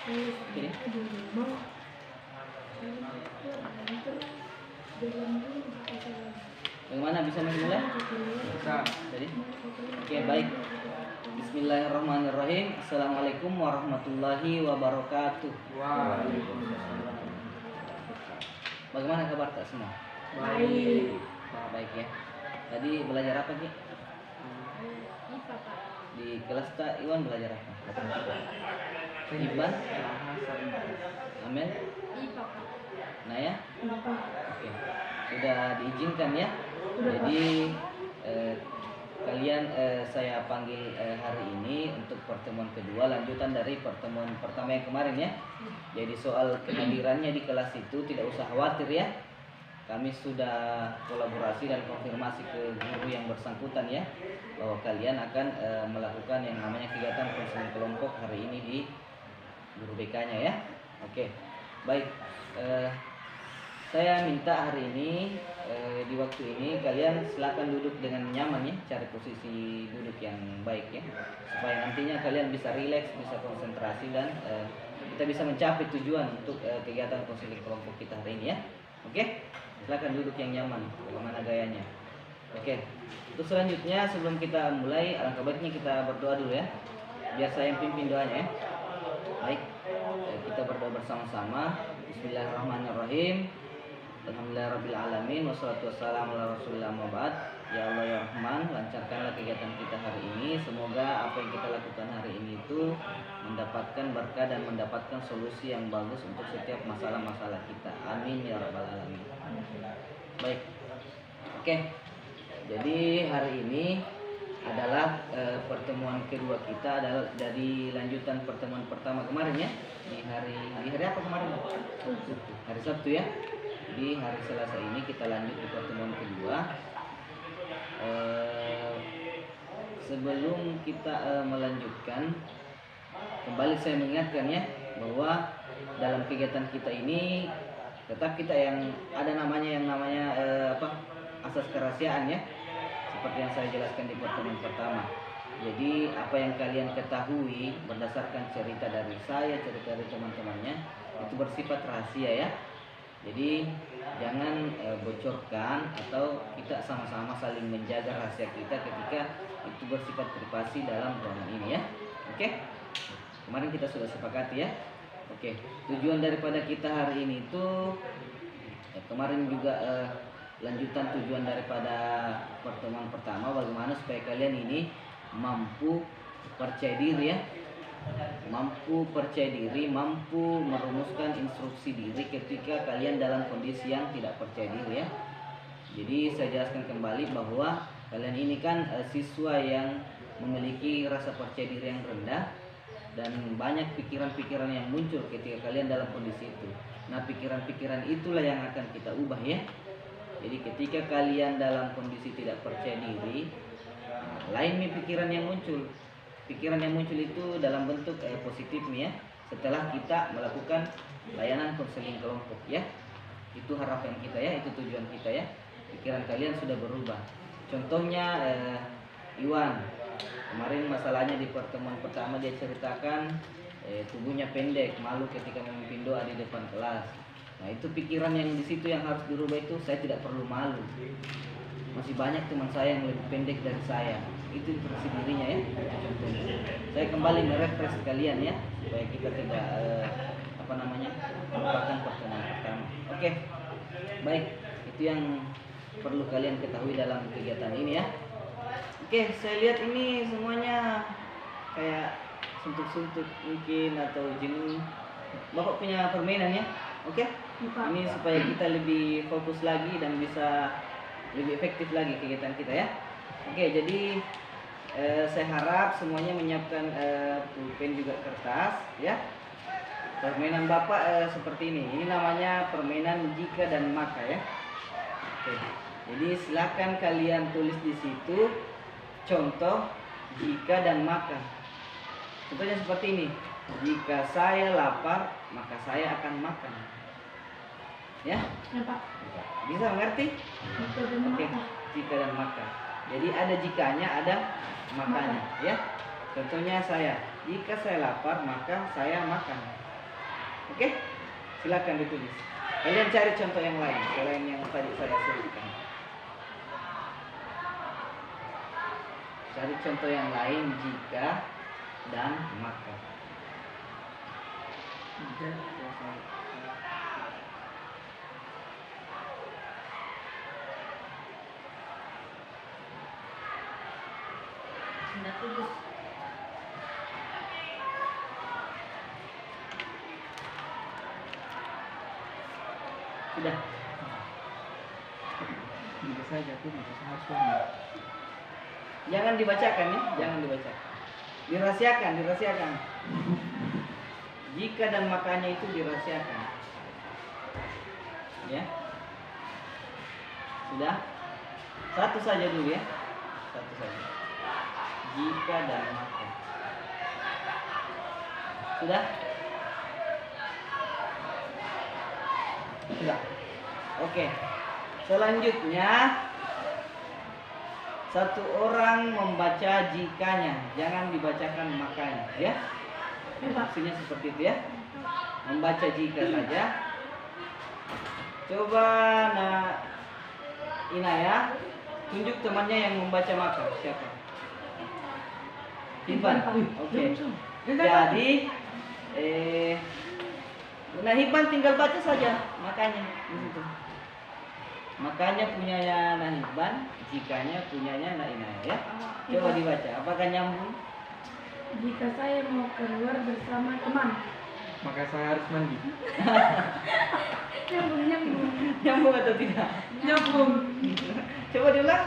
Oke. Bagaimana, bisa mulai? Bisa. Jadi, oke, baik. Bismillahirrahmanirrahim. Assalamualaikum warahmatullahi wabarakatuh. Waalaikumsalam. Bagaimana kabar tak semua? Baik. Baik ya. Tadi belajar apa sih? IPA, Pak. Di kelas tak Iwan belajar apa? Iban, Amel, IPA, Pak. Naya. IPA. Oke, sudah diizinkan ya. Jadi kalian saya panggil hari ini untuk pertemuan kedua, lanjutan dari pertemuan pertama yang kemarin ya. Jadi soal kehadirannya di kelas itu tidak usah khawatir ya. Kami sudah kolaborasi dan konfirmasi ke guru yang bersangkutan ya, bahwa kalian akan melakukan yang namanya kegiatan konseling kelompok hari ini di guru BK-nya ya. Oke, baik. Saya minta hari ini di waktu ini kalian silakan duduk dengan nyaman ya, cari posisi duduk yang baik ya, supaya nantinya kalian bisa rileks, bisa konsentrasi dan kita bisa mencapai tujuan untuk kegiatan konseling kelompok kita hari ini ya. Oke, silakan duduk yang nyaman, bagaimana gayanya. Oke, untuk selanjutnya sebelum kita mulai, alangkah baiknya kita berdoa dulu ya, biar saya yang pimpin doanya ya. Baik, kita berdoa bersama-sama. Bismillahirrahmanirrahim. Alhamdulillahirrabbilalamin. Wassalatu wassalamu ala rasulillah ma'bad. Ya Allah ya Rahman, lancarkanlah kegiatan kita hari ini. Semoga apa yang kita lakukan hari ini itu mendapatkan berkah dan mendapatkan solusi yang bagus untuk setiap masalah-masalah kita. Amin ya rabbal alamin. Baik. Oke. Jadi hari ini adalah pertemuan kedua kita, adalah dari lanjutan pertemuan pertama kemarin ya. Di hari apa kemarin? Hari Sabtu ya. Di hari Selasa ini kita lanjut di pertemuan kedua. Sebelum kita melanjutkan, kembali saya mengingatkan ya, bahwa dalam kegiatan kita ini tetap kita yang ada namanya asas kerahasiaan ya, seperti yang saya jelaskan di pertemuan pertama. Jadi apa yang kalian ketahui berdasarkan cerita dari saya, cerita dari teman-temannya, itu bersifat rahasia ya. Jadi jangan bocorkan, atau kita sama-sama saling menjaga rahasia kita ketika itu bersifat privasi dalam ruangan ini ya. Oke? Kemarin kita sudah sepakati ya. Oke, tujuan daripada kita hari ini itu kemarin juga lanjutan tujuan daripada pertemuan pertama, bagaimana supaya kalian ini mampu percaya diri ya, mampu percaya diri, mampu merumuskan instruksi diri ketika kalian dalam kondisi yang tidak percaya diri ya. Jadi saya jelaskan kembali bahwa kalian ini kan siswa yang memiliki rasa percaya diri yang rendah, dan banyak pikiran-pikiran yang muncul ketika kalian dalam kondisi itu. Nah, pikiran-pikiran itulah yang akan kita ubah ya. Jadi ketika kalian dalam kondisi tidak percaya diri, lain nih pikiran yang muncul. Pikiran yang muncul itu dalam bentuk positif nih ya, setelah kita melakukan layanan konseling kelompok ya. Itu harapan kita ya, itu tujuan kita ya. Pikiran kalian sudah berubah. Contohnya Iwan, kemarin masalahnya di pertemuan pertama dia ceritakan tubuhnya pendek, malu ketika memimpin doa di depan kelas. Nah, itu pikiran yang di situ yang harus dirubah, itu saya tidak perlu malu. Masih banyak teman saya yang lebih pendek dari saya. Itu instruksi dirinya ya. Contohnya. Saya kembali merefresh kalian ya, supaya kita tidak melupakan pertemuan pertama. Oke. Baik, itu yang perlu kalian ketahui dalam kegiatan ini ya. Oke, saya lihat ini semuanya kayak suntuk-suntuk mungkin atau jenuh. Bapak punya permainan ya? Oke? Ini supaya kita lebih fokus lagi dan bisa lebih efektif lagi kegiatan kita ya. Oke, jadi saya harap semuanya menyiapkan pulpen juga kertas ya. Permainan Bapak seperti ini. Ini namanya permainan jika dan maka ya. Oke. Jadi silakan kalian tulis di situ contoh jika dan maka. Contohnya seperti ini. Jika saya lapar, maka saya akan makan. Ya? Pak. Bisa mengerti? Oke, jika dan maka. Jadi ada jikanya, ada makanya, ya. Contohnya saya, jika saya lapar, maka saya makan. Oke, silakan ditulis. Kalian cari contoh yang lain selain yang tadi saya sebutkan. Cari contoh yang lain jika dan maka. Sudah tulis. Sudah. Bisa saja tuh, bisa saja. Jangan dibacakan ya, jangan dibacakan. Dirahasiakan. Jika dan makanya itu dirahasiakan. Ya. Sudah? Satu saja dulu ya. Satu saja. Jika dan maka. Sudah? Sudah. Oke. Selanjutnya satu orang membaca jikanya, jangan dibacakan makanya, ya. Maksudnya seperti itu ya. Membaca jika saja. Coba Inaya tunjuk temannya yang membaca maka. Siapa? Hibban. Oke. Jadi Hibban tinggal baca saja makanya di situ. Makanya punyanya Hibban, jikanya punyanya Inaya ya. Coba dibaca. Apakah nyambung? Jika saya mau keluar bersama teman. Maka saya harus mandi. Nyambung. Nyambung atau tidak? Nyambung. Coba diulang.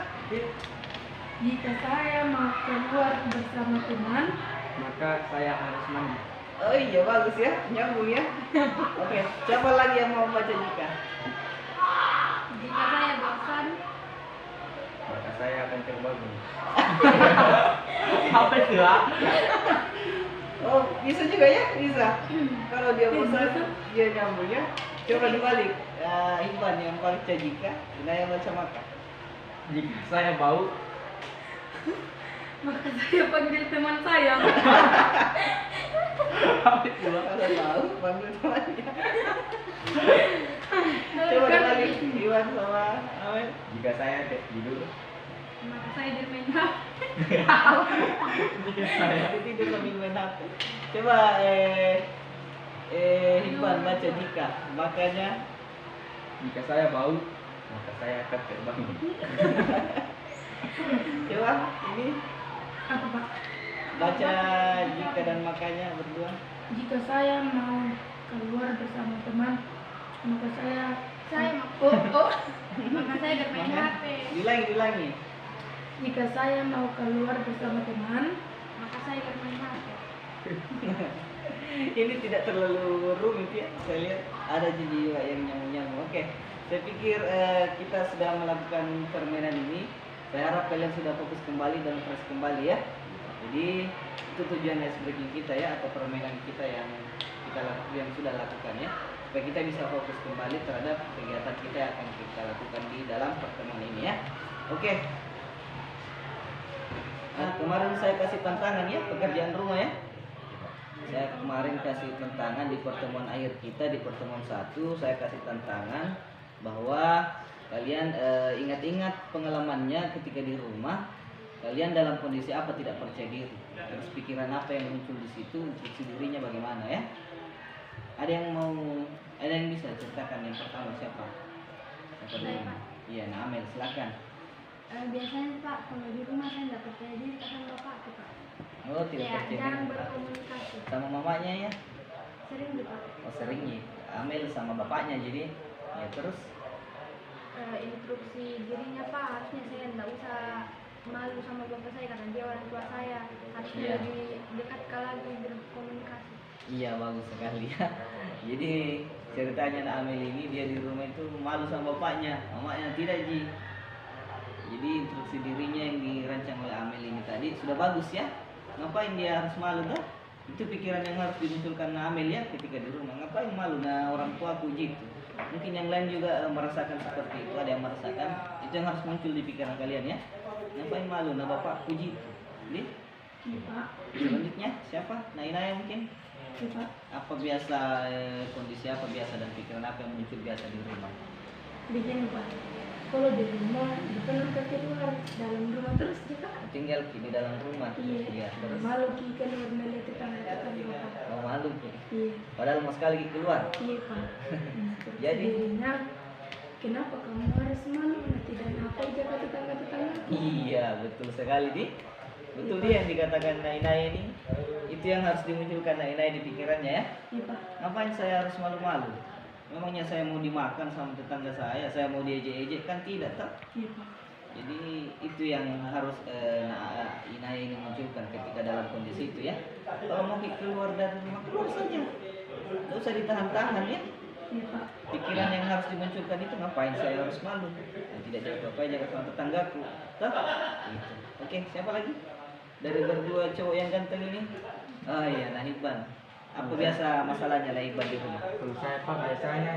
Jika saya mau keluar bersama teman, Maka saya harus mandi. Oh iya bagus ya, nyambung ya. Oke, siapa lagi yang mau baca jika? jika saya bosan, Maka saya akan terbangun. Apa itu ya? Oh bisa juga ya, bisa. Kalau dia bosan, dia nyambung ya. Coba dibalik. Hibban yang baca jika, Inaya baca maka. Jika saya bau, maka saya panggil teman saya. apa itu ya? Kalau tahu, panggil temannya. Coba dibalik, Iwan sama Amin. Jika saya tidur, Maka saya bermain HP. jika saya Dia tidur sambil main HP. Coba Hibban baca jika, makanya jika saya bau, maka saya akan terbangun. coba ini Apa Pak? baca jika dan makanya berdua. Jika saya mau keluar bersama teman, maka saya maka saya bermain HP. Dilangi. Jika saya mau keluar bersama teman, maka saya bermain HP. Ini tidak terlalu rumit ya. Saya lihat ada juga yang nyambung. Oke, saya pikir kita sudah melakukan permainan ini. Saya harap kalian sudah fokus kembali dan fresh kembali ya. Jadi itu tujuan icebreaking kita ya, atau permainan kita yang yang sudah lakukan ya, supaya kita bisa fokus kembali terhadap kegiatan kita yang akan kita lakukan di dalam pertemuan ini ya. Oke. Nah, kemarin saya kasih tantangan ya, pekerjaan rumah ya. Saya kemarin kasih tantangan di pertemuan akhir kita, di pertemuan 1 saya kasih tantangan bahwa kalian ingat-ingat pengalamannya ketika di rumah. Kalian dalam kondisi apa tidak percaya diri? Terus pikiran apa yang muncul di situ? Instruksi dirinya bagaimana ya? Ada yang bisa ceritakan yang pertama siapa? Saya, Pak. Iya, Amel, silakan. Biasanya Pak, kalau di rumah saya tidak percaya diri karena bapakku Pak. Oh, tidak Ya, percaya jarang diri. berkomunikasi. Sama mamanya ya? Sering gitu Pak. Oh, seringnya. Amel sama bapaknya jadi ya terus. Instruksi dirinya Pak, harusnya saya tidak usah malu sama bapak saya karena dia orang tua saya. Harusnya Iya. lebih dekat lagi berkomunikasi. Iya, bagus sekali ya. Jadi ceritanya Amel ini dia di rumah itu malu sama bapaknya, mamanya tidak Ji. Jadi instruksi dirinya yang dirancang oleh Amel ini tadi sudah bagus ya. Ngapain dia harus malu dah? Itu pikiran yang harus dimunculkan Amel ya ketika di rumah. Ngapain malu nah orang tua aku gitu. Mungkin yang lain juga merasakan seperti itu, ada yang merasakan. Itu yang harus muncul di pikiran kalian ya. Ngapain malu nah bapak puji itu. Jadi Iya Pak. selanjutnya siapa? Nah Inaya mungkin. Ya, Pak. Apa biasa kondisi apa biasa dan pikiran apa yang muncul biasa di rumah? Begini, Pak. Kalau di rumah, bukan ke keluar dalam rumah terus kita. Tinggal di dalam rumah. Iya. Terus Malu ki keluar melihat tetangga-tetangga, Pak. mau malu Ki. Iya. Padahal mau sekali keluar. Iya, Pak. Jadi? Dirinya, kenapa kamu harus malu? Tidak apa jaga tetangga-tetangga. Iya, betul sekali di. Betul dia yang dikatakan Nai ini. Itu yang harus dimunculkan Nai di pikirannya ya. Iya, Pak. Ngapain saya harus malu-malu? Memangnya saya mau dimakan sama tetangga saya mau diejek-ejek kan tidak tak? Iya, Pak. Jadi itu yang harus Inai ini munculkan ketika dalam kondisi itu ya. Kalau mau keluar dari rumah keluar saja, nggak usah ditahan-tahan ya. Iya, Pak. Pikiran yang harus dimunculkan itu ngapain saya harus malu? Tidak jaga apa jaga sama tetanggaku. Tuh, gitu. Oke, siapa lagi? Dari berdua cowok yang ganteng ini? Oh iya, Nahiban. Apa biasa masalahnya Nahiban di rumah? Kalau saya Pak biasanya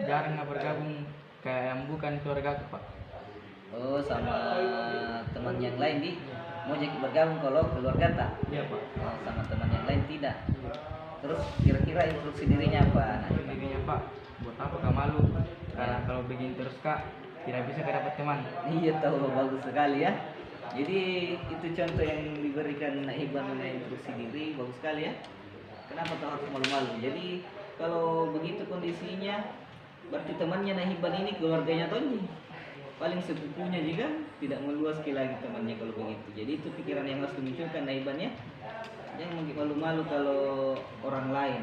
jarang bergabung kayak yang bukan keluarga Pak. Oh, sama teman yang lain di mau jadi bergabung kalau keluarga tak? Iya Pak. Oh, sama teman yang lain tidak. Terus kira-kira instruksi dirinya apa? Nahiban? Intinya Pak, buat apa kak malu? Karena kalau begini terus kak, tidak bisa kak dapat teman. Iya tahu, bagus sekali ya. Jadi itu contoh yang diberikan Nahiban mengenai instruksi diri, bagus sekali ya. Kenapa tahu harus malu-malu? Jadi kalau begitu kondisinya, berarti temannya Nahiban ini keluarganya Tonji. Paling sepupunya juga tidak meluas lagi temannya kalau begitu. Jadi itu pikiran yang harus dimunculkan Nahiban ya. Jangan malu-malu kalau orang lain.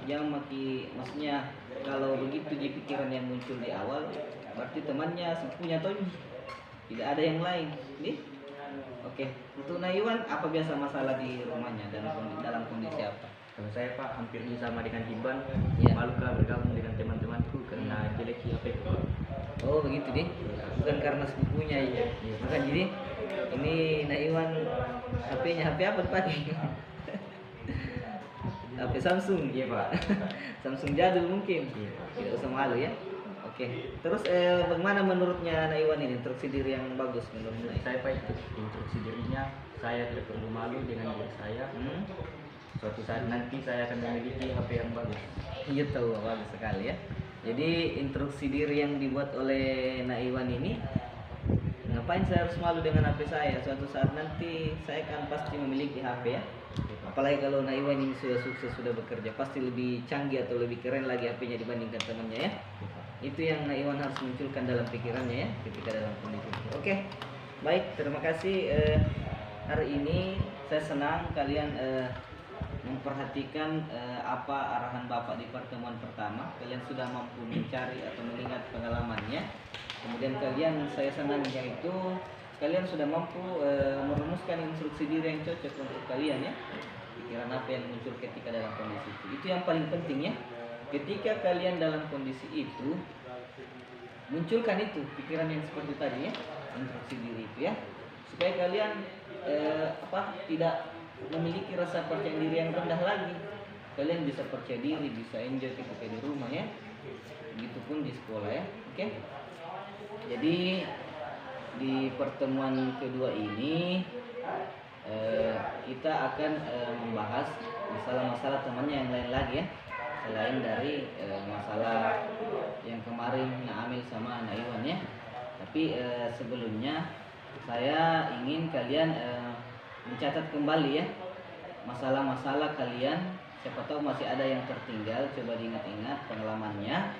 Jangan maksudnya kalau begitu di pikiran yang muncul di awal, berarti temannya sepupunya Tonji. Tidak ada yang lain. Nih. Oke, untuk Naiwan apa biasa masalah di rumahnya dan dalam kondisi apa? Kalau saya Pak hampir sama dengan Hiban, Iya. malu kak bergabung dengan teman-temanku karena jelek HP Pak. Oh begitu deh, bukan karena sepupunya ya. Bukan jadi ini Naiwan HP-nya HP apa dipakai? HP Samsung. Iya Pak. Samsung jadul mungkin. Iya Pak. Tidak usah malu ya. Oke. Terus bagaimana menurutnya Naiwan ini instruksi diri yang bagus menurut Naiwan? Saya Pak itu instruksi dirinya, saya tidak perlu malu dengan diri saya. Suatu saat nanti saya akan memiliki HP yang bagus. Iya tahu, bagus sekali ya. Jadi instruksi diri yang dibuat oleh Naiwan ini, ngapain saya harus malu dengan HP saya? Suatu saat nanti saya akan pasti memiliki HP ya. Apalagi kalau Naiwan ini sudah sukses, sudah bekerja, pasti lebih canggih atau lebih keren lagi HP-nya dibandingkan temannya ya. Itu yang Naiwan harus munculkan dalam pikirannya ya ketika dalam kondisi itu. Oke, baik, terima kasih. Hari ini saya senang kalian memperhatikan apa arahan Bapak di pertemuan pertama. Kalian sudah mampu mencari atau mengingat pengalamannya. Kemudian saya senangnya itu kalian sudah mampu merumuskan instruksi diri yang cocok untuk kalian ya. Pikiran apa yang muncul ketika dalam kondisi itu. Itu yang paling penting ya. Ketika kalian dalam kondisi itu, munculkan itu pikiran yang seperti tadi ya, instruksi diri itu ya, supaya kalian tidak memiliki rasa percaya diri yang rendah lagi. Kalian bisa percaya diri, bisa enjoy ketika di rumah ya. Begitupun di sekolah ya. Oke. Jadi di pertemuan kedua ini kita akan membahas masalah-masalah temannya yang lain lagi ya. Selain dari masalah yang kemarin Naamil sama Naiwan ya. Tapi sebelumnya saya ingin kalian mencatat kembali ya masalah-masalah kalian. Siapa tahu masih ada yang tertinggal, coba diingat-ingat pengalamannya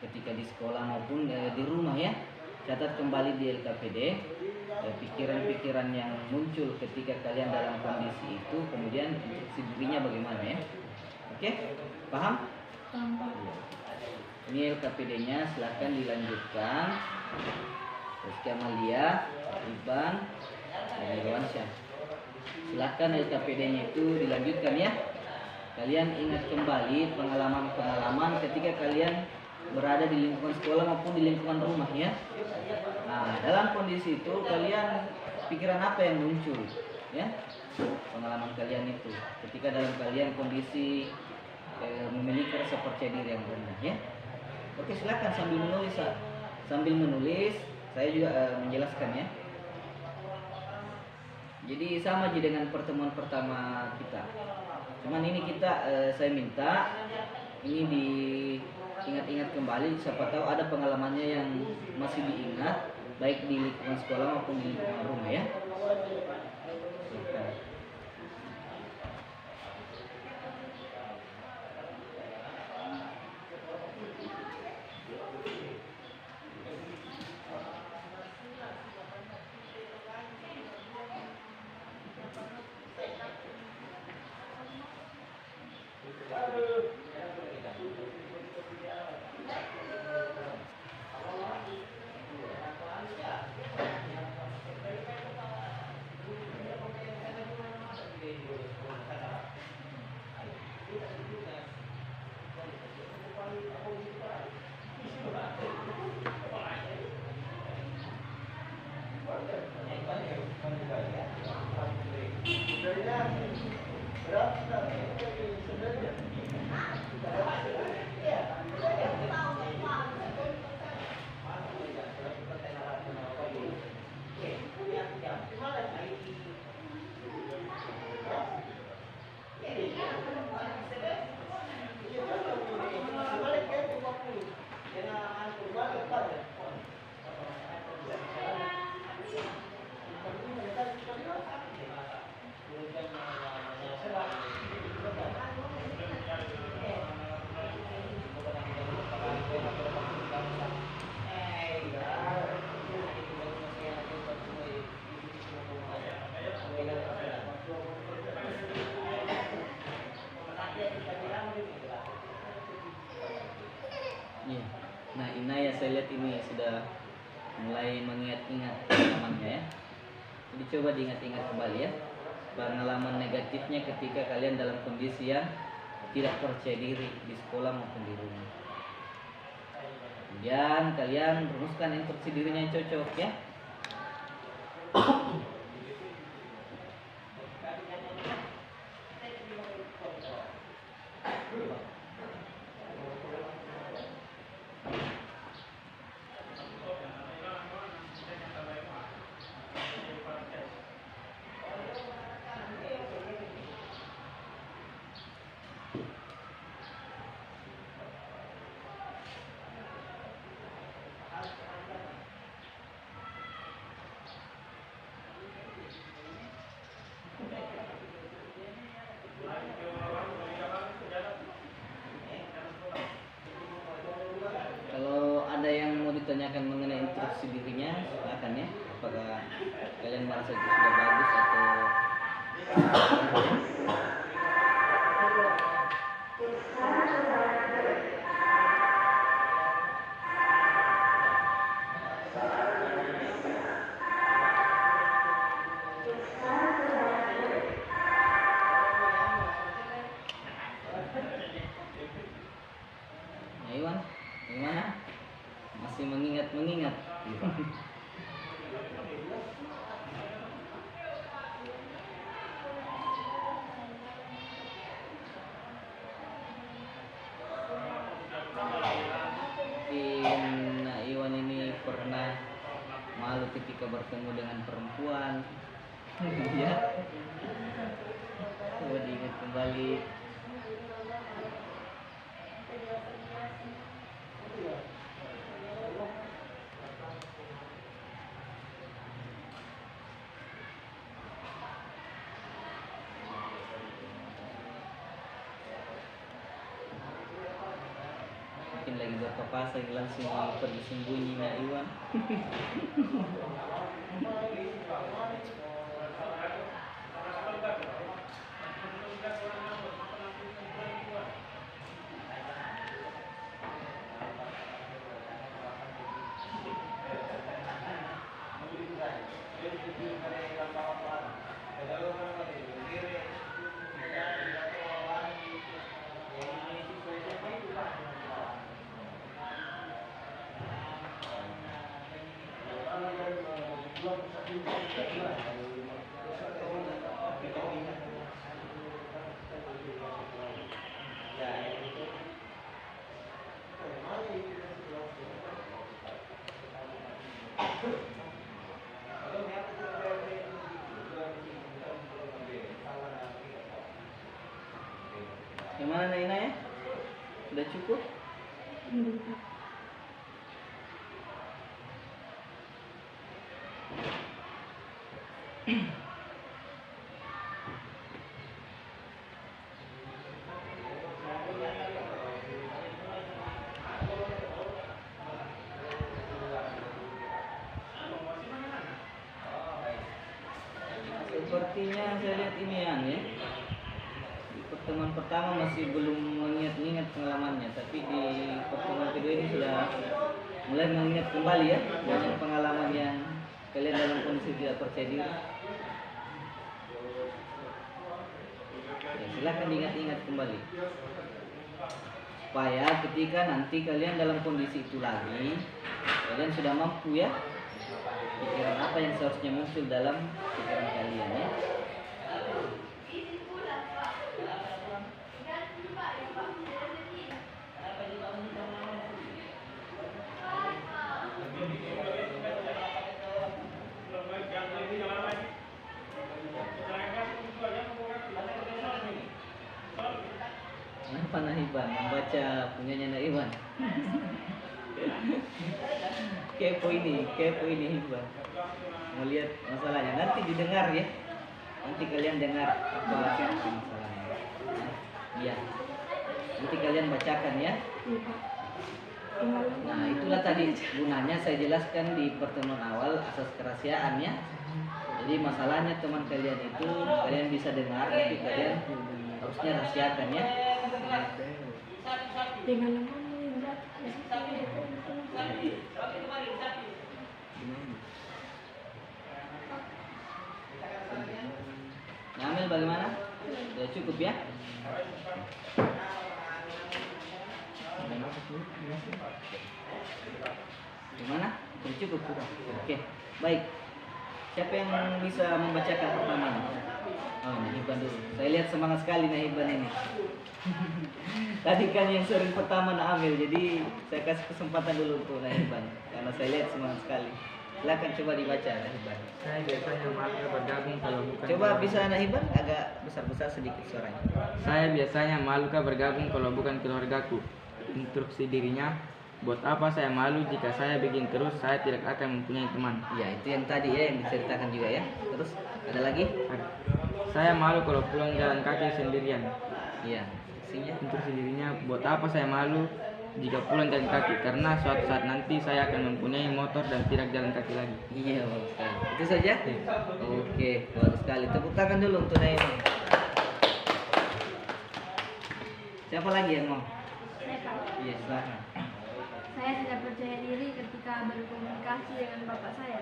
ketika di sekolah maupun di rumah ya. Catat kembali di LKPD pikiran-pikiran yang muncul ketika kalian dalam kondisi itu, kemudian instruksi dirinya bagaimana ya. Oke, paham? Paham, Pak. Ini LKPD-nya, silahkan dilanjutkan. Rizky Amalia, Iban, dan Irwansyah. Silahkan LKPD-nya itu dilanjutkan ya. Kalian ingat kembali pengalaman-pengalaman ketika kalian berada di lingkungan sekolah maupun di lingkungan rumah ya. Nah, dalam kondisi itu kalian pikiran apa yang muncul ya? Pengalaman kalian itu ketika dalam kalian kondisi memiliki rasa percaya diri yang rendah ya. Oke, silakan sambil menulis saya juga menjelaskan ya. Jadi sama aja dengan pertemuan pertama kita. Cuman ini kita saya minta ini diingat-ingat kembali, siapa tahu ada pengalamannya yang masih diingat baik di lingkungan sekolah maupun di lingkungan rumah ya. Iya. Nah, Inaya saya lihat ini sudah mulai mengingat-ingat pengalamannya ya. Jadi coba diingat-ingat kembali ya pengalaman negatifnya ketika kalian dalam kondisi yang tidak percaya diri di sekolah maupun di rumah. Kemudian kalian rumuskan instruksi dirinya yang cocok ya. Kalau ada yang mau ditanyakan mengenai instruksi dirinya, silakan ya. Apakah kalian merasa itu sudah bagus atau ya, Iwan, gimana? Masih mengingat-mengingat? Mungkin Iwan ini pernah malu ketika bertemu dengan perempuan. Ya, coba diingat kembali. Mungkin lagi berpapasan langsung pergi sembunyi nak Iwan. Gimana Naina ya? Udah cukup? Sepertinya saya lihat ini ya. Di pertemuan pertama masih belum mengingat-ingat pengalamannya, tapi di pertemuan kedua ini sudah mulai mengingat kembali ya banyak pengalaman yang kalian dalam kondisi tidak percaya diri. Ya, silakan diingat-ingat kembali supaya ketika nanti kalian dalam kondisi itu lagi, kalian sudah mampu ya pikiran apa yang seharusnya muncul dalam pikiran kalian ya. Kenapa Nahiban membaca punyanya Naiban? kepo ini Hiban. Mau lihat masalahnya nanti didengar ya. Nanti kalian dengar apa masalahnya. Iya. Nanti kalian bacakan ya. Nah, itulah tadi gunanya saya jelaskan di pertemuan awal asas kerahasiaan ya. Jadi masalahnya teman kalian itu kalian bisa dengar tapi kalian harusnya rahasiakan ya. Dengan Amel bagaimana? Sudah cukup ya? Gimana? Sudah cukup? Oke, baik. Siapa yang bisa membacakan pertama? Oh, Nahiban dulu. Saya lihat semangat sekali Nahiban ini. Tadi kan yang sering pertama Amel, jadi saya kasih kesempatan dulu untuk Nahiban karena saya lihat semangat sekali. Silakan coba dibaca Nahiban. Saya biasanya malu bergabung kalau bukan. Coba bisa Nahiban agak besar-besar sedikit suaranya. Saya biasanya malu bergabung kalau bukan keluargaku. Instruksi dirinya, buat apa saya malu jika saya begini terus, saya tidak akan mempunyai teman. Ya, itu yang tadi ya yang diceritakan juga ya. Terus ada lagi? Saya malu kalau pulang jalan kaki sendirian. Iya, isinya. Instruksi dirinya, buat apa saya malu jika pulang jalan kaki, karena suatu saat nanti saya akan mempunyai motor dan tidak jalan kaki lagi. Iya, bagus sekali. Itu saja? Oke, bagus sekali. Tepuk tangan dulu untuk Naima. Siapa lagi yang mau? saya Pak. Iya, silakan. Saya tidak percaya diri ketika berkomunikasi dengan bapak saya.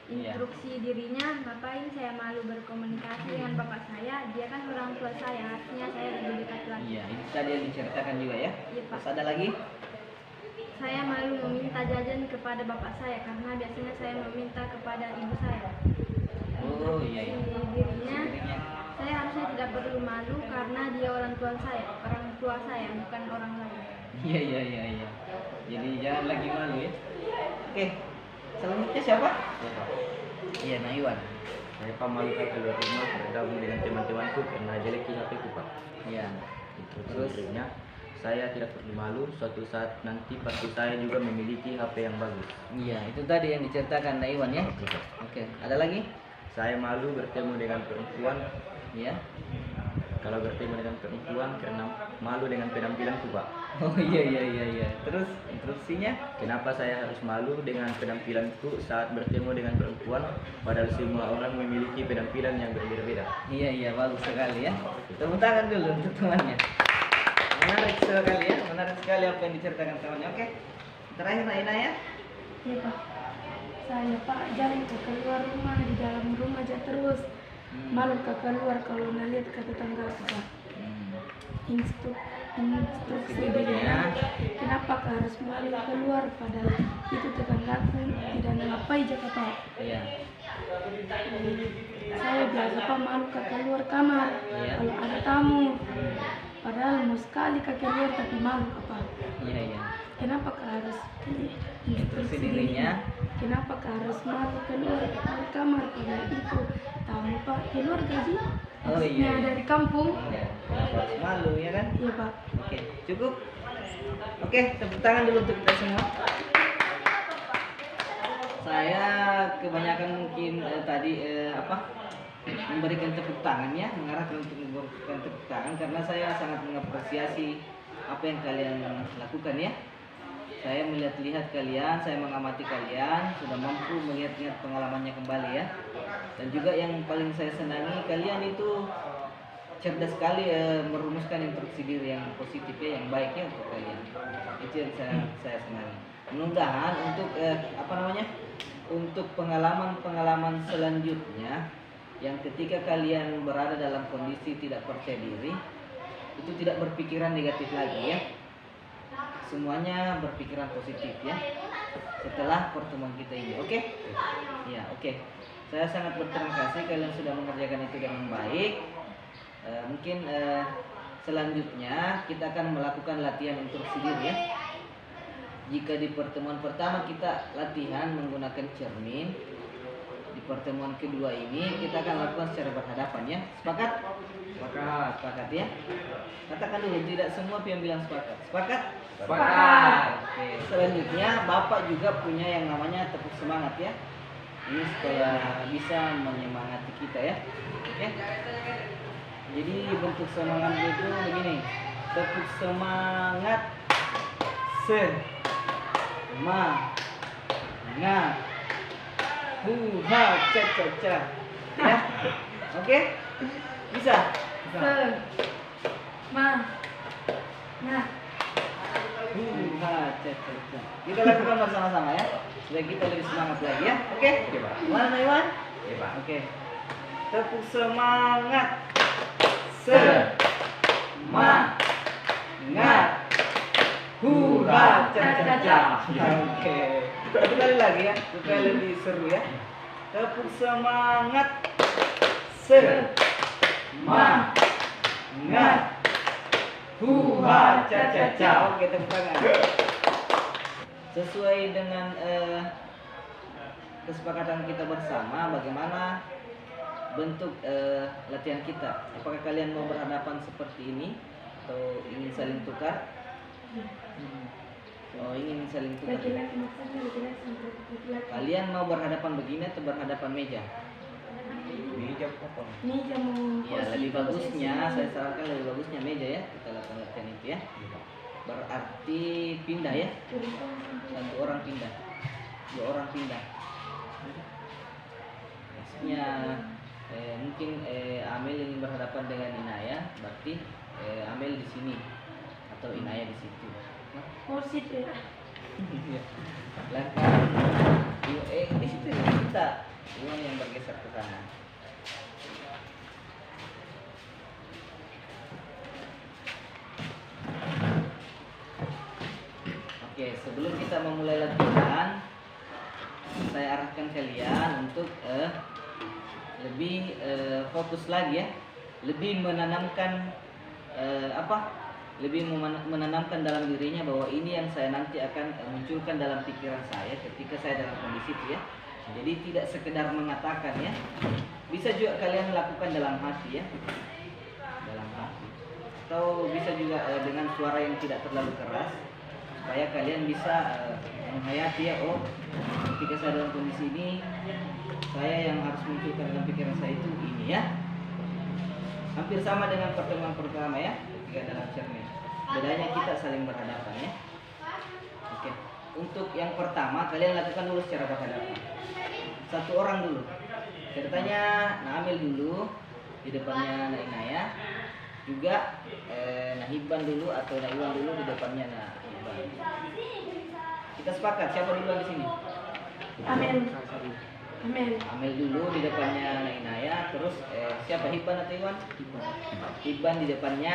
Instruksi dirinya, ngapain saya malu berkomunikasi dengan bapak saya? Dia kan orang tua saya, artinya saya lebih dekat lagi. Iya, itu tadi yang diceritakan juga ya. Iya, Pak. Terus ada lagi? Saya malu meminta jajan kepada bapak saya karena biasanya saya meminta kepada ibu saya. Oh iya, iya. Instruksi dirinya, saya harusnya tidak perlu malu karena dia orang tua saya, bukan orang lain. Iya. Jadi jangan lagi malu ya. Oke, selanjutnya siapa? Iya, Naiwan. Saya Pak malu keluar rumah bergabung dengan teman-temanku karena jelek HP-ku Pak. Iya. Terus dirinya, saya tidak perlu malu suatu saat nanti pasti saya juga memiliki HP yang bagus. Iya, itu tadi yang diceritakan Naiwan ya. Oke, Pak. Oke, ada lagi? Saya malu bertemu dengan perempuan. Iya. Kalau bertemu dengan perempuan karena malu dengan penampilanku Pak. Oh iya. Terus instruksinya? Kenapa saya harus malu dengan penampilanku saat bertemu dengan perempuan, padahal semua orang memiliki penampilan yang berbeda-beda. Iya, bagus sekali ya. Tepuk tangan dulu untuk temannya. Menarik sekali ya, menarik sekali apa yang diceritakan temannya. Oke, terakhir Naina ya. Iya, Pak. Saya Pak jarang keluar rumah, di dalam rumah aja terus. Malu keluar kalau ngeliat ke tetangga Pak. Instruksi dirinya, kenapa harus malu keluar padahal itu tetanggaku tidak ngapai jaga Pak. Iya. Saya biasa Pak malu keluar kamar kalau ada tamu. Padahal mau sekali keluar tapi malu Pak. Iya. Kenapa kau harus instruksi dirinya. Kenapa kau harus malu keluar dari kamar pada itu? Tahu Pak, keluarga sih. Oh iya. Dari kampung. Kenapa harus malu ya kan? Iya Pak. Oke, cukup. Oke, tepuk tangan dulu untuk kita semua. Saya kebanyakan mungkin tadi memberikan tepuk tangan ya, mengarahkan untuk memberikan tepuk tangan karena saya sangat mengapresiasi apa yang kalian lakukan ya. Saya melihat-lihat kalian, saya mengamati kalian, sudah mampu melihat-lihat pengalamannya kembali ya. Dan juga yang paling saya senangi, kalian itu cerdas sekali merumuskan instruksi diri yang positif ya, yang baik ya untuk kalian. Itu yang saya senangi. Mudah-mudahan untuk untuk pengalaman-pengalaman selanjutnya yang ketika kalian berada dalam kondisi tidak percaya diri, itu tidak berpikiran negatif lagi ya. Semuanya berpikiran positif ya. Setelah pertemuan kita ini, oke? Ya, oke. Saya sangat berterima kasih kalian sudah mengerjakan itu dengan baik. Mungkin selanjutnya kita akan melakukan latihan instruksi diri ya. Jika di pertemuan pertama kita latihan menggunakan cermin, di pertemuan kedua ini kita akan lakukan secara berhadapan ya. Sepakat? Sepakat ya. Katakan dulu, tidak semua yang bilang sepakat. Sepakat? Sepakat. Oke. Selanjutnya Bapak juga punya yang namanya tepuk semangat ya. Ini supaya bisa menyemangati kita ya. Oke. Jadi bentuk semangat itu begini. Tepuk semangat. Semangat. Huha ca ca ca. Ya. Oke? Bisa? Nah, Huha ca ca ca. Kita lakukan bersama-sama ya. Supaya kita lebih semangat lagi ya. Oke? Mana Iwan? Iya Pak. Oke. Tepuk semangat. Semangat. Hurra ca ca ca. Oke. Satu kali lagi ya, supaya lebih seru ya. Tepuk semangat. Semangat. Hurra ca ca ca. Oke, tepuk tangan. Sesuai dengan kesepakatan kita bersama, bagaimana bentuk latihan kita? Apakah kalian mau berhadapan seperti ini atau ingin saling tukar? Oh, ingin saling tukar. laki-laki maksudnya laki-laki. Kalian mau berhadapan begini atau berhadapan meja? Meja potong. Meja mau Ya, lebih bagusnya, saya sarankan lebih bagusnya meja ya. Kita lakukan latihan itu ya. Berarti pindah ya. Satu orang pindah, dua orang pindah. Maksudnya mungkin Amel ingin berhadapan dengan Inaya, berarti Amel di sini atau Inaya di situ. Kursi ya. Lakukan di situ kita uang yang bergeser ke sana. Oke, sebelum kita memulai latihan, saya arahkan kalian untuk lebih fokus lagi ya, lebih menanamkan lebih menanamkan dalam dirinya bahwa ini yang saya nanti akan munculkan dalam pikiran saya ketika saya dalam kondisi itu ya. Jadi tidak sekedar mengatakan ya, bisa juga kalian lakukan dalam hati ya, dalam hati, atau bisa juga dengan suara yang tidak terlalu keras, supaya kalian bisa menghayati ya, oh ketika saya dalam kondisi ini, saya yang harus munculkan dalam pikiran saya itu ini ya. Hampir sama dengan pertemuan pertama ya, ketika dalam cermin. Bedanya kita saling berhadapan ya. Oke. Untuk yang pertama kalian lakukan dulu secara berhadapan. Satu orang dulu. Ceritanya Naamil dulu, di depannya Nainaya. Juga Nahiban dulu atau Naiwan dulu di depannya Nahiban. Kita sepakat siapa duluan di sini? Amel. Amel dulu di depannya Nainaya, terus siapa Hiban atau Iwan? Hiban di depannya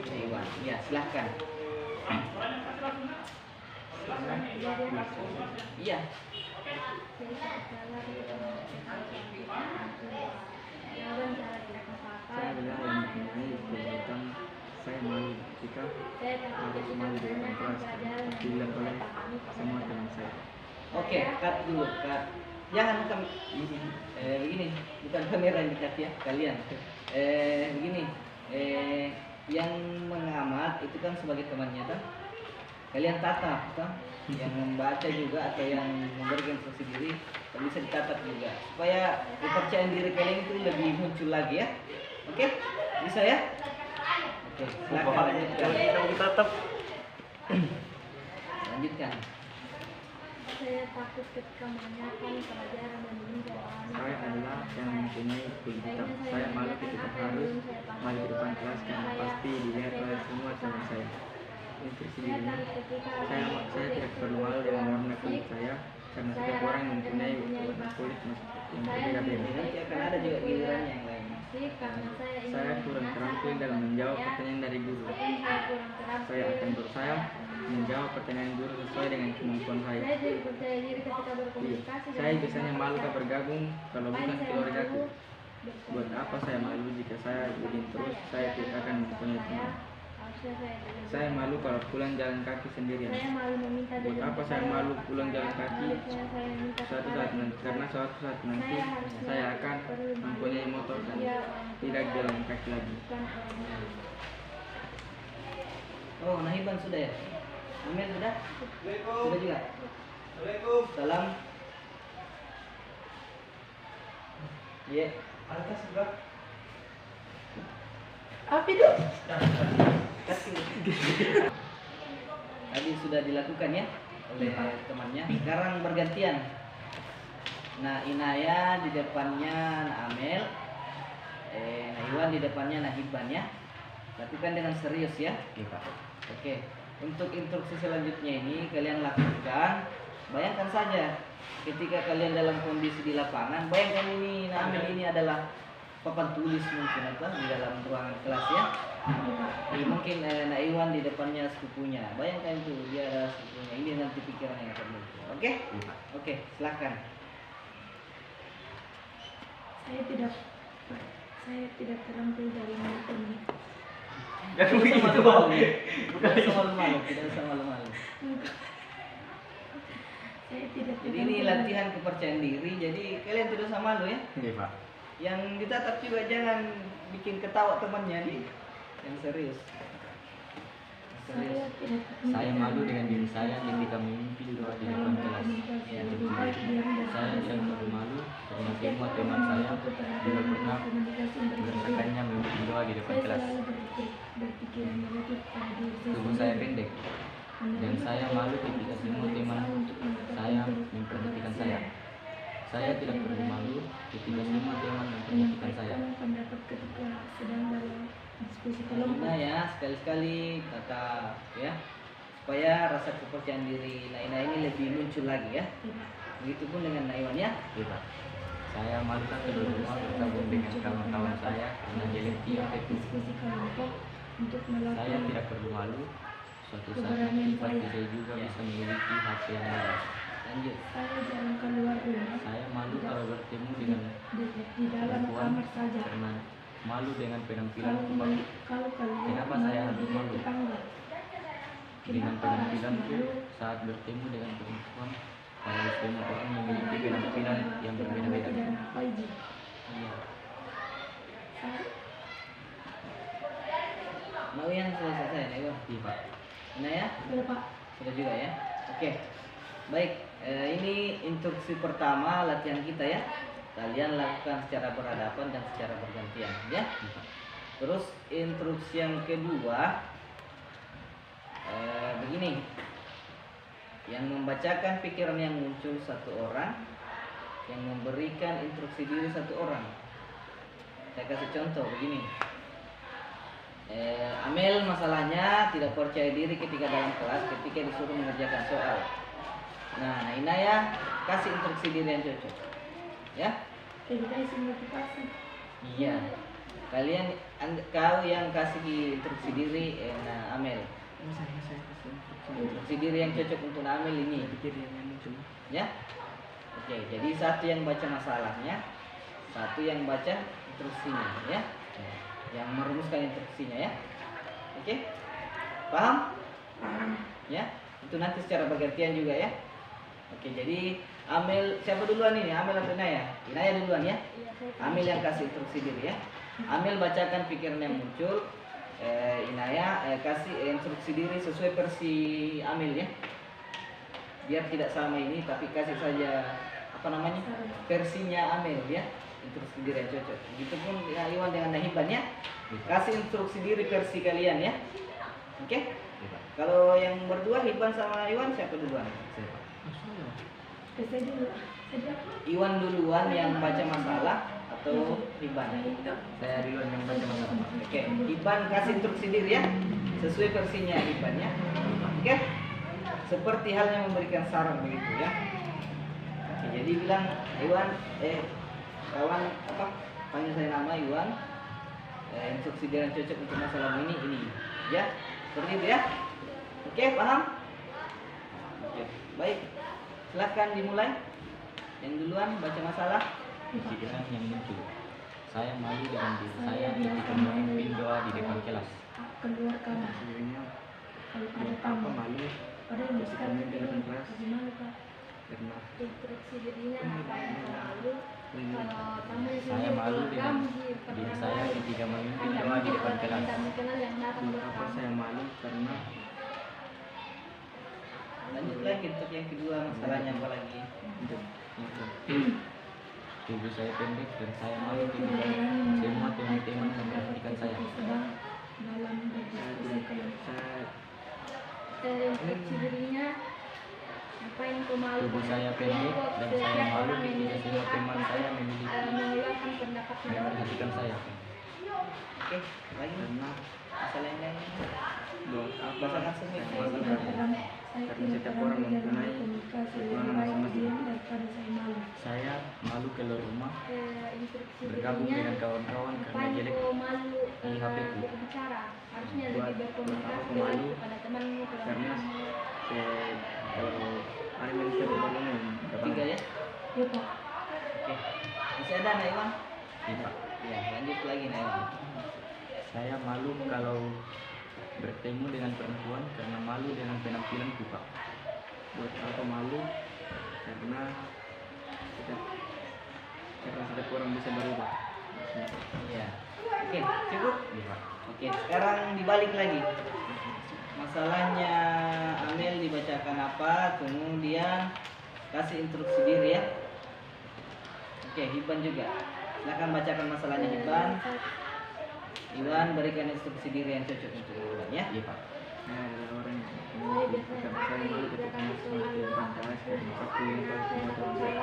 Iwan. Ya, silahkan. Iya. Saya saya malu jika Saya takut harus ketika malu di depan mendengar kelas pelajaran karena dilihat oleh semua teman saya. Oke, cut dulu, cut. Jangan begini, bukan kamera yang dekat ya, kalian. Begini, yang mengamat itu kan sebagai temannya kan. Kalian tatap kan, yang membaca juga atau yang memberikan instruksi diri bisa ditatap juga supaya kepercayaan diri kalian itu lebih muncul lagi ya. Oke, bisa ya? Oke, silakan lanjutkan. Lanjutkan. saya takut ketika menanyakan pelajaran dan menjalani Saya adalah yang mempunyai kulit hitam. Saya malu ketika harus maju di depan kelas karena pasti dilihat oleh semua teman saya. Instruksi saya dirinya, takut ketika saya tidak perlu malu dengan warna kulit saya karena setiap orang mempunyai warna kulit yang berbeda-beda. Nanti akan ada juga gilirannya yang lain. masih karena saya ingin Saya kurang terampil dalam menjawab pertanyaan dari guru. saya kurang terampil. Saya akan berusaha menjawab pertanyaan guru sesuai dengan kemampuan saya. Saya tidak percaya diri ketika berkomunikasi. Saya biasanya malu tak bergabung kalau bukan keluargaku. Buat apa saya malu jika saya begini terus, saya tidak akan mempunyai teman. Saya malu kalau pulang jalan kaki sendirian. Saya malu meminta Buat apa saya malu pulang jalan kaki suatu saat nanti, karena suatu saat nanti saya akan mempunyai motor dan tidak jalan kaki lagi. Oh, Nahiban sudah ya? Amel sudah? Sudah juga? Salam. Iya. Apa itu? Tadi sudah dilakukan ya oleh temannya. Sekarang bergantian. Nah, Inaya di depannya Amel, Naiwan di depannya Nahiban ya. Lakukan dengan serius ya. Oke. Untuk instruksi selanjutnya ini kalian lakukan. Bayangkan saja ketika kalian dalam kondisi di lapangan. Bayangkan ini Amel ini adalah papan tulis mungkin atau di dalam ruangan kelas ya. Mungkin Naiwan di depannya sepupunya. Bayangkan itu dia ada sepupunya. Ini nanti pikiran yang akan muncul. Oke? Oke, silakan. Saya tidak terampil dalam ini. Tidak usah malu-malu. Tidak usah malu-malu. Tidak usah malu-malu. Saya tidak Jadi ini latihan kepercayaan diri. Jadi kalian tidak usah malu ya. Iya, Pak. Yang ditatap juga jangan bikin ketawa temannya nih. Yang serius. Serius. Saya malu dengan diri saya ketika memimpin doa di depan kelas. Saya tidak perlu malu karena semua teman saya juga pernah merasakannya memimpin doa di depan kelas. Tubuh saya pendek dan saya malu ketika semua teman saya memperhatikan saya. Saya tidak perlu malu ketika semua teman memperhatikan saya. Pendapat ketika sedang dalam diskusi kelompok. Nah ya, sekali-sekali kata ya supaya rasa kepercayaan diri Naina ini lebih muncul lagi ya. Begitupun dengan Naiwan ya. Iya, Pak. Saya malu kan kedua bergabung dengan kawan-kawan saya karena jelekti Diskusi kelompok untuk Saya melakukan tidak perlu malu. Suatu saat nanti pasti saya juga bisa memiliki HP yang bagus. Lanjut. saya jalan keluar rumah Saya malu kalau bertemu dengan di dalam kamar saja. karena malu dengan penampilan Kalau kalian Kenapa saya harus dilihat malu? tetangga? dengan Kenapa harus penampilanku malu? saat bertemu dengan perempuan. Karena semua orang memiliki penampilan yang berbeda-beda. Tidak apa itu. Iya. Saya- Mau yang sudah selesai Naiwan? Iya, Pak. Nah ya, Sudah, Pak. sudah juga ya. Oke. Baik, ini instruksi pertama latihan kita ya. Kalian lakukan secara berhadapan dan secara bergantian ya. Terus instruksi yang kedua begini. Yang membacakan pikiran yang muncul satu orang, yang memberikan instruksi diri satu orang. Saya kasih contoh begini. Amel masalahnya tidak percaya diri ketika dalam kelas ketika disuruh mengerjakan soal. Nah, Inaya kasih instruksi diri yang cocok. Ya? Edukasi motivasi. Iya. Kau yang kasih instruksi diri, nah Amel. Saya Instruksi diri yang cocok untuk Amel ini. pikir yang muncul. Ya? Oke, jadi satu yang baca masalahnya, satu yang baca instruksinya, ya. Yang merumuskan instruksinya ya. Oke, paham? Ya, itu nanti secara bergantian juga ya. Oke, jadi Amel, siapa duluan ini? Amel atau Inaya? Inaya duluan ya. Iya, saya Amel yang kasih instruksi diri ya. Amel bacakan pikiran yang muncul. Inaya kasih instruksi diri sesuai versi Amel ya. Biar tidak sama ini, tapi kasih saja apa namanya versinya Amel ya. Instruksi diri yang cocok. Begitupun ya, Iwan dengan Nahiban ya. Kasih instruksi diri versi kalian ya. Oke? Kalau yang berdua Hiban sama Iwan siapa duluan? Saya dulu. Iwan duluan yang baca masalah atau Hiban? Saya duluan yang baca masalah. Oke, Hiban kasih instruksi diri ya. Sesuai versinya Hiban ya. Oke? Seperti halnya memberikan saran begitu ya. Oke, jadi bilang Iwan kawan apa? Panggil saya nama Iwan. Instruksi diri yang cocok untuk masalah ini ya. Seperti itu ya. Oke, paham? Oke, baik. Silakan dimulai. Yang duluan baca masalah. Pikiran yang muncul. Saya malu dengan diri saya ketika memimpin doa di depan kelas. Keluar kamar. Sebenarnya Kalau ada buat tamu. apa malu Ada yang sekarang di kelas. Gimana Pak? karena instruksi dirinya ngapain malu kalau tamu di Saya sini malu dengan kamu diri saya ketika memimpin doa di depan kelas. tamu kenal yang datang buat buat apa kamu. saya malu karena Lanjut lagi untuk yang kedua masalahnya apa lagi? untuk Tubuh saya pendek dan saya malu ketika semua teman-teman memperhatikan saya. Sedang dalam berdiskusi kalau saya Instruksi dirinya ngapain kau malu Tubuh saya pendek dan saya malu ketika semua teman saya memiliki mengeluarkan pendapat memperhatikan saya. Oke, lagi karena masalah yang lain. buat apa Bahasakan sendiri. saya malu karena setiap orang mempunyai kekurangan masing-masing. daripada saya malu. Saya malu keluar rumah instruksi bergabung dirinya dengan kawan-kawan karena ngapain jelek kau malu di HP-ku. berbicara harusnya Buat- lebih berkomunikasi buat apa malu? kepada temanmu Karena kalau hari ini saya berbangun Tiga ya. Ya Pak. Oke. Masih ada Naiwan? tidak. Ya, lanjut lagi Naiwan. Saya malu kalau bertemu dengan perempuan karena malu dengan penampilanku, Pak. buat apa malu karena setiap orang bisa berubah. Ya. Oke, cukup. Iya, Pak. Oke, sekarang dibalik lagi. Masalahnya Amel dibacakan apa, kemudian kasih instruksi diri ya. Oke, Hiban juga. Silakan bacakan masalahnya Hiban. Iwan berikan instruksi diri yang cocok untuk Iwan ya. Iya, Pak. Saya adalah orang yang memiliki karena saya malu ketika masuk di depan kelas dan pasti yang semua teman saya.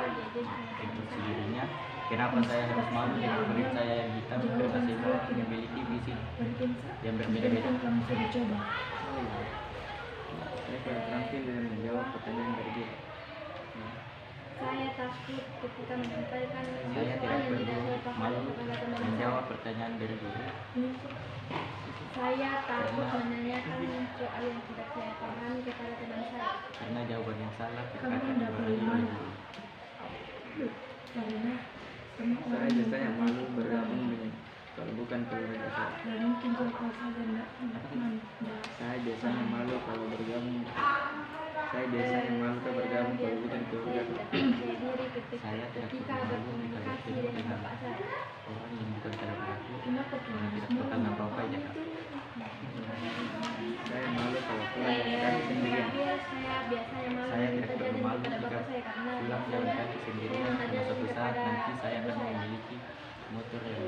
Instruksi dirinya, kenapa saya harus malu dengan kulit saya yang hitam karena semua memiliki visi Berikan yang berbeda-beda. kamu sudah coba. Saya kurang terampil dalam menjawab pertanyaan dari dia. saya takut ketika menyampaikan Saya tidak soal yang perlu saya pahami malu kepada teman menjawab pertanyaan dari guru. saya takut menanyakan soal yang tidak saya pahami kepada teman saya Karena jawaban yang salah Kamu terkadang tidak dimarahi perlu oleh malu. guru. Karena semua Saya orang biasanya yang malu bergabung dengan kalau bukan keluarga saya. Dan mungkin kalau saja tidak malu. Saya biasanya malu kalau bergabung. Saya biasanya malu kalau bergabung kalau bukan keluarga. diri ketika, Saya tidak ketika perlu malu jika berkomunikasi bertemu dengan dengan bapak saya orang yang bukan keluargaku Kenapa karena kamu tidak tahu apa-apa aja, Kak. Saya malu kalau pulang jalan kaki sendirian. saya biasanya malu Saya minta tidak perlu jajan malu kepada jika bapak saya karena pulang jalan kaki sendirian saya minta karena jajan suatu saat kepada nanti saya akan bapak saya. memiliki motor yang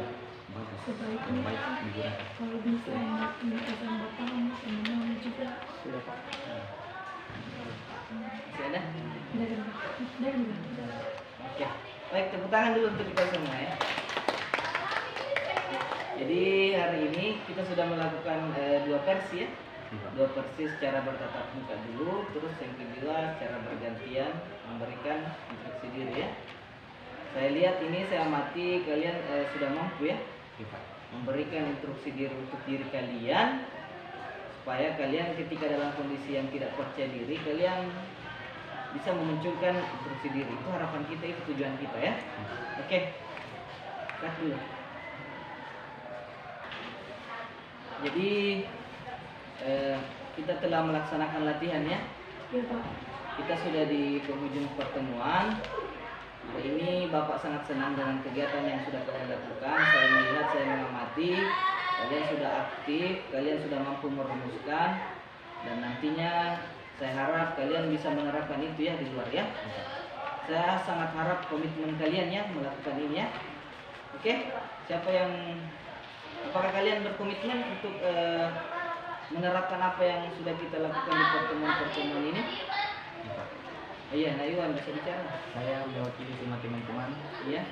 bagus, yang Sebaiknya baik digunakan. kalau bisa menikahkan bapakmu sama mama juga. Sudah Pak. Masih ada? Dan Oke. Baik, tepuk tangan dulu untuk kita semua ya. Jadi hari ini kita sudah melakukan dua versi ya. Dua versi secara bertatap muka dulu, terus yang kedua secara bergantian memberikan instruksi diri ya. Saya lihat ini, saya amati kalian sudah mampu ya Iya, Pak. memberikan instruksi diri untuk diri kalian, supaya kalian ketika dalam kondisi yang tidak percaya diri kalian bisa memunculkan instruksi diri. Itu harapan kita, itu tujuan kita ya. Oke, cut dulu. Jadi kita telah melaksanakan latihan ya. Ya Pak. Kita sudah di penghujung pertemuan. Hari ini Bapak sangat senang dengan kegiatan yang sudah kalian lakukan. Saya melihat, saya mengamati, kalian sudah aktif, kalian sudah mampu merumuskan, dan nantinya saya harap kalian bisa menerapkan itu ya di luar ya. Saya sangat harap komitmen kalian ya melakukan ini ya. Oke, siapa yang, apakah kalian berkomitmen untuk menerapkan apa yang sudah kita lakukan di pertemuan-pertemuan ini? Iya, Nah Iwan bisa bicara. Saya mewakili semua teman-teman. Iya.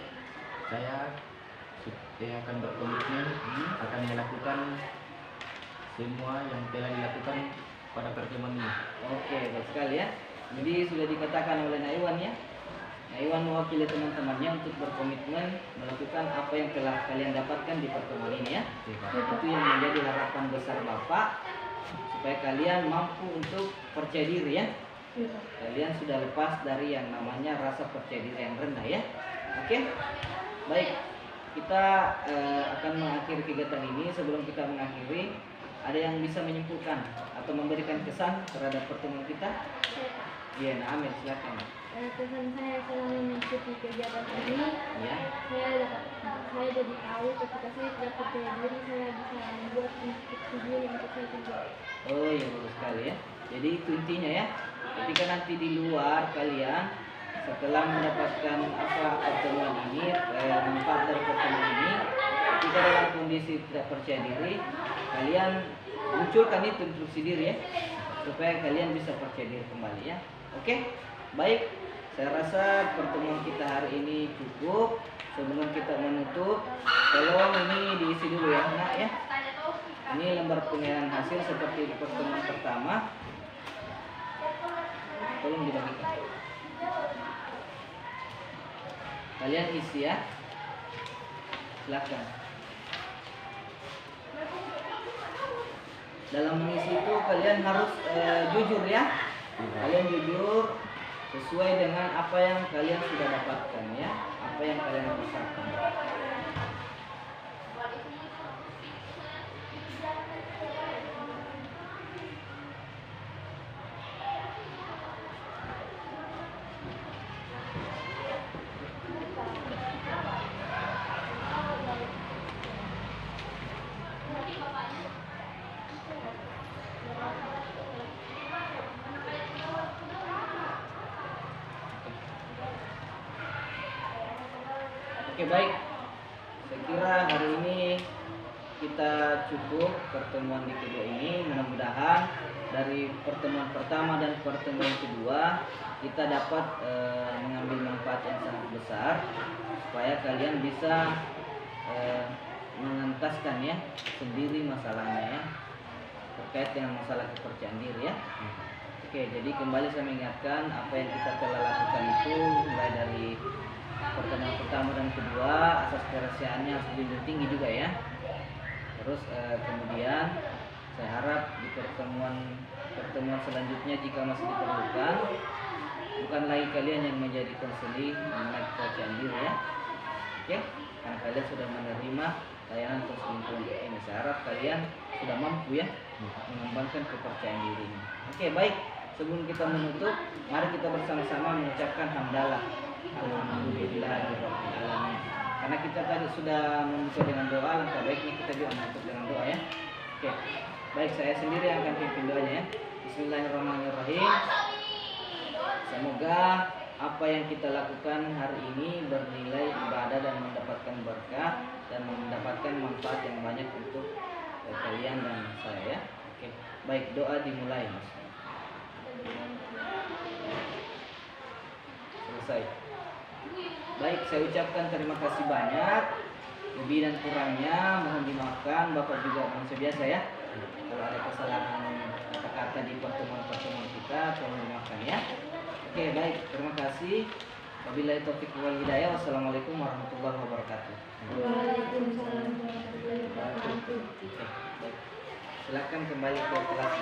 Saya akan berkomitmen akan melakukan semua yang telah dilakukan pada pertemuan ini. Oke, baik sekali ya. Jadi sudah dikatakan oleh Naiwan ya. Naiwan mewakili teman-temannya untuk berkomitmen melakukan apa yang telah kalian dapatkan di pertemuan ini ya. Itu yang menjadi harapan besar Bapak, supaya kalian mampu untuk percaya diri ya. Kalian sudah lepas dari yang namanya rasa percaya diri yang rendah ya. Oke, baik. Kita akan mengakhiri kegiatan ini. Sebelum kita mengakhiri, ada yang bisa menyimpulkan atau memberikan kesan terhadap pertemuan kita? Iya, Nah Amir, silakan. Kesan saya selama mengikuti kegiatan ini, Ya. saya jadi tahu ketika saya tidak percaya diri, saya bisa membuat instruksi diri untuk saya kerja. Oh iya, bagus sekali ya. Jadi itu intinya ya. Ketika nanti di luar kalian setelah mendapatkan pertemuan ini, manfaat dari pertemuan ini, ketika dalam kondisi tidak percaya diri, kalian munculkan itu instruksi diri ya, supaya kalian bisa percaya diri kembali ya. Oke, baik. Saya rasa pertemuan kita hari ini cukup. Sebelum kita menutup, tolong ini diisi dulu ya, Nak ya. Ini lembar penilaian hasil seperti di pertemuan pertama. Tolong dibagikan. Kalian isi ya. Silakan. Dalam mengisi itu kalian harus jujur ya. Kalian jujur sesuai dengan apa yang kalian sudah dapatkan ya, apa yang kalian rasakan. Oke, baik. Saya kira hari ini kita cukup pertemuan di kedua ini. Mudah-mudahan dari pertemuan pertama dan pertemuan kedua kita dapat mengambil manfaat yang sangat besar, supaya kalian bisa mengentaskan ya sendiri masalahnya ya, terkait dengan masalah kepercayaan diri ya. Oke, jadi kembali saya mengingatkan apa yang kita telah lakukan itu mulai dari pertemuan pertama dan kedua, asas kerahasiaannya harus dijunjung tinggi juga ya. Terus kemudian saya harap di pertemuan selanjutnya jika masih diperlukan, bukan lagi kalian yang menjadi konseling mengenai kepercayaan diri ya. Oke, karena kalian sudah menerima layanan konseling ini. Saya harap kalian sudah mampu ya mengembangkan kepercayaan diri ini. Oke, baik. Sebelum kita menutup, mari kita bersama-sama mengucapkan hamdalah. Alhamdulillahirrahmanirrahim. Karena kita tadi sudah membuka dengan doa, langkah baiknya kita juga menutup dengan doa ya. Oke, baik, saya sendiri yang akan pimpin doanya ya. Bismillahirrahmanirrahim. Semoga apa yang kita lakukan hari ini bernilai ibadah dan mendapatkan berkah dan mendapatkan manfaat yang banyak untuk kalian dan saya ya. Oke, baik, doa dimulai Mas. Selesai. Baik, saya ucapkan terima kasih banyak. Lebih dan kurangnya mohon dimaafkan. Bapak juga manusia biasa ya. Kalau ada kesalahan kata-kata di pertemuan-pertemuan kita, tolong dimaafkan ya. Oke, baik, terima kasih. Wabillahi taufiq wal hidayah. Wassalamualaikum warahmatullahi wabarakatuh. Waalaikumsalam warahmatullahi wabarakatuh. Oke, baik. Silakan kembali ke kelas.